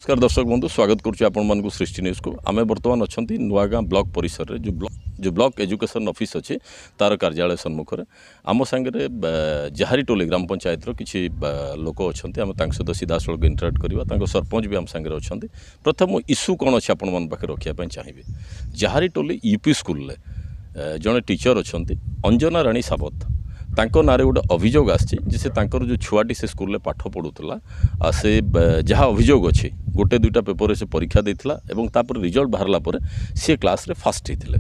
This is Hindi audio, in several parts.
नमस्कार दर्शक बंधु स्वागत करुँ सृष्टि न्यूज को आम बर्तमान अच्छा नुआगाँ ब्लॉक परिसर में जो ब्लॉक एजुकेशन ऑफिस अच्छी तार कार्यालय सम्मुख में आम सांगे जहारीटोली ग्राम पंचायत किसी लोक अच्छा आम सहित सीधा सड़क इंटराक्ट करवा सरपंच भी आम सांगे अच्छा प्रथम इश्यू कौन अच्छे आपण पाखे रखापी चाहिए जहारीटोली यूपी स्कूल जड़े टीचर अच्छा अंजना राणी सावत तांको नारे गोटे अभियोग आसी से जो छुआटी से स्कूल में पाठ पढ़ुला से जहाँ अभियोग अच्छी गोटे दुईटा पेपर से परीक्षा देता एवं तापर रिजल्ट बाहरला पर सी क्लास रे फास्ट होते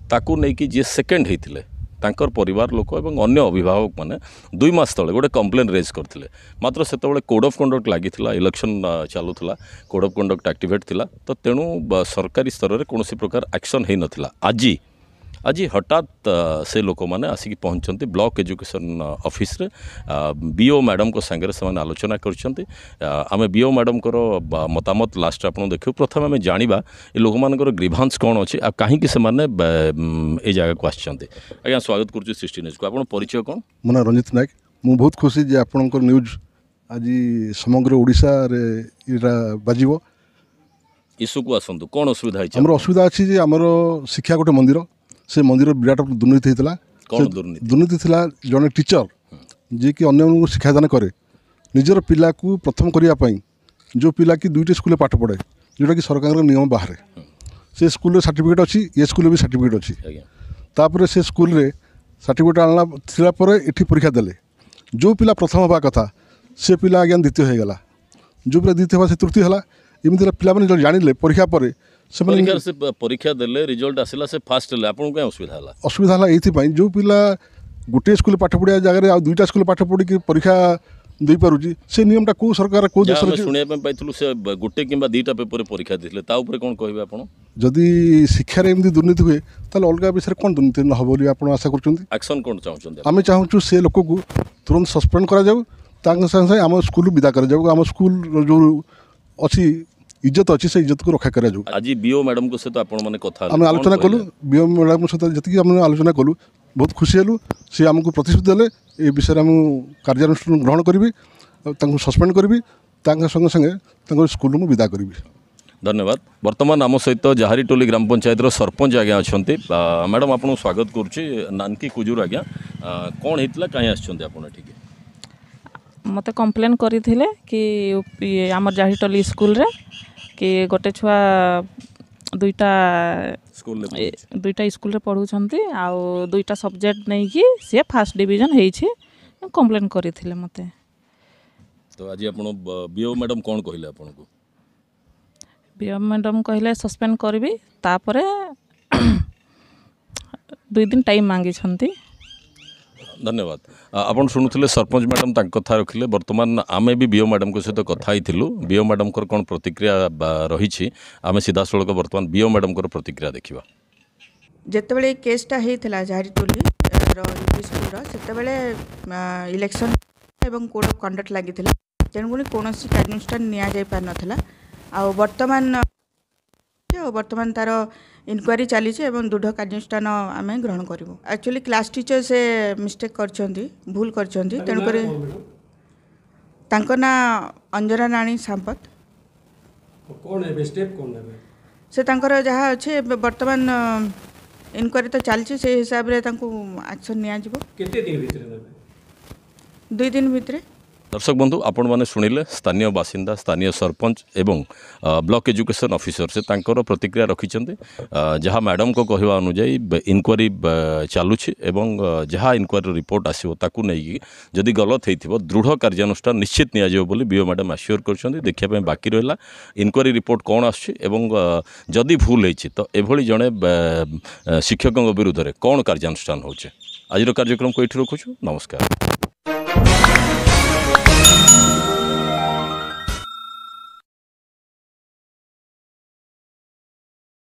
ताकू नहीं कि जी सेकेंड होते तांकर परिवार लोक और अन्य अभिभावक मैंने 2 मास तले गोटे कंप्लेन रेज करते मात्र से कोड ऑफ कंडक्ट लगी इलेक्शन चलूला कोड ऑफ कंडक्ट एक्टिवेट थिला तो तेणु सरकारी स्तर में कौन प्रकार एक्शन हो नाला आज हठात से लोक मैंने आसिक पहुँचते ब्लॉक एजुकेशन ऑफिस रे बीओ मैडम को सांगे से आलोचना करें बीओ मैडम को मतामत लास्ट आप देखो प्रथम आम जाना लोक मान ग्रीभांस कौन अच्छी आ कहीं से जगह को आज्ञा स्वागत करुँ सृष्टि न्यूज को आप परिचय कौन मो ना रंजित नायक मु बहुत खुशी जे आपणकर न्यूज आज समग्र ओडिशा रे बाजिबो इश्यू को आसतु कौन असुविधा है हमर असुविधा अच्छी जे हमर शिक्षा गोटे मंदिर से मंदिर विराट दुर्नीति होता कौन दुर्नीति थिला जड़े टीचर जी कि अन्य शिक्षादान करे निजर पिला को प्रथम करने जो पिला कि 2टी स्कूल पाठ पढ़े जोटा कि सरकार नियम बाहर से स्कूल सर्टिफिकेट अच्छी ये स्कूल भी सर्टिफिकेट अच्छी तापर से स्कूल रे सर्टिफिकेट आना थिला पर एठी परीक्षा देले जो पिला प्रथम हवा कथा से पिला आज्ञा द्वितीय हो गला जो पिला द्वितीय हवा से तृतीय है एमती पिला मैंने जानिले परीक्षा पर से परीक्षा देले रिजल्ट आसला से फास्ट ले आपन क्या असुविधा है ये जो पिला गोटे स्कूल पाठ पढ़िया जगह आ 2टा स्कूल पाठ पढ़ी परीक्षा दे पारुची से नियमटा को सरकार को देश में सुनिया पाइलु से गोटे किंबा 2टा पेपर परीक्षा देथिले ता ऊपर कोन कहबे आपन जदि शिक्षा रे एमदी दुर्नीति हुए ताले अलगा विषय कोन दुर्नीति न हो बोली आपन आशा करछन्ती एक्शन कोन चाहछन्ती आमे चाहछु से लोक को तुरंत सस्पेंड करा जाऊ तांग संगे आम स्कूल विदा कर जाऊ आम स्कूल जो अच्छी इज्जत अच्छी से इज्जत को रक्षा करा जाऊ आज बीओ मैडम को सहित आपण माने कथा आम आलोचना कलु बीओ मैडम सहित जति आम आलोचना कलु बहुत खुशी हेलु से आमको प्रतिश्रुति देले ए विषय आम कार्यानुष्ठान ग्रहण करी सस्पेंड करी संगे संगे स्कूल में विदा करी धन्यवाद वर्तमान आम सहित जहारीटोली ग्राम पंचायत सरपंच आज्ञा अच्छा मैडम आपको स्वागत करुच्ची नानकी कुजूर आज्ञा कौन होता कहीं आसपन ठीक मत कंप्लेन करथिले कि आम जहारीटोली स्कूल रे कि गोटे छुआ 2टा स्कूल रे पढ़ुछंती आउ 2टा सब्जेक्ट नहीं कि सी फास्ट डिवीजन होइछि कंप्लेन करथिले मते तो आज आपण बीओ मैडम कौन कहले आपन को बीओ मैडम कहले सस्पेंड करबी तापरे 2 दिन टाइम मांगी छंती धन्यवाद आपन शुणुले सरपंच मैडम कथा रखिले वर्तमान आमे भी बीओ मैडम को सहित कथा हिथिलु बीओ मैडम को कौन प्रतिक्रिया रही आमे सीधा सड़क वर्तमान बीओ मैडम को प्रतिक्रिया देखिबा जेतेबेले केसटा हेइथला जहारीटोली यूपी स्कूल सेतेबेले इलेक्शन एवं कोड ऑफ कंडक्ट लागिथिला तेणुकरी कौनसी कार्यानुष्ठान निया जाय पार नथला आ वर्तमान तार इनक्वारी चली दृढ़ कार्यानुष्ठान आम ग्रहण करूँ एक्चुअली क्लास टीचर से मिस्टेक करछंती भूल करछंती तेणुकरी तांको ना अंजना राणी सांपत से तांकर जहाँ अच्छे वर्तमान इनक्वारी तो चलती से हिसाब रे तांको एक्शन निया जिवो 2 दिन भितर दर्शक बंधु आपण मैंने शुणिले स्थानीय बासिंदा स्थानीय सरपंच एवं ब्लॉक एजुकेशन ऑफिसर से तांकर प्रतिक्रिया रखिंट जहाँ मैडम को कहवा अनुजाई इनक्वारी चलुछि एवं जहाँ इनक्वारी रिपोर्ट आसो ताकू नहीं जदि गलत हो दृढ़ कार्यानुष्ठान निश्चित नि बीओ मैडम आश्योर कर देखा बाकी रहा इनक्वारी रिपोर्ट कौन आदि भूल होती तो एभली जड़े शिक्षकों विरुद्ध में कौन कार्यानुष्ठान होचे आज कार्यक्रम को ये रखुछु नमस्कार।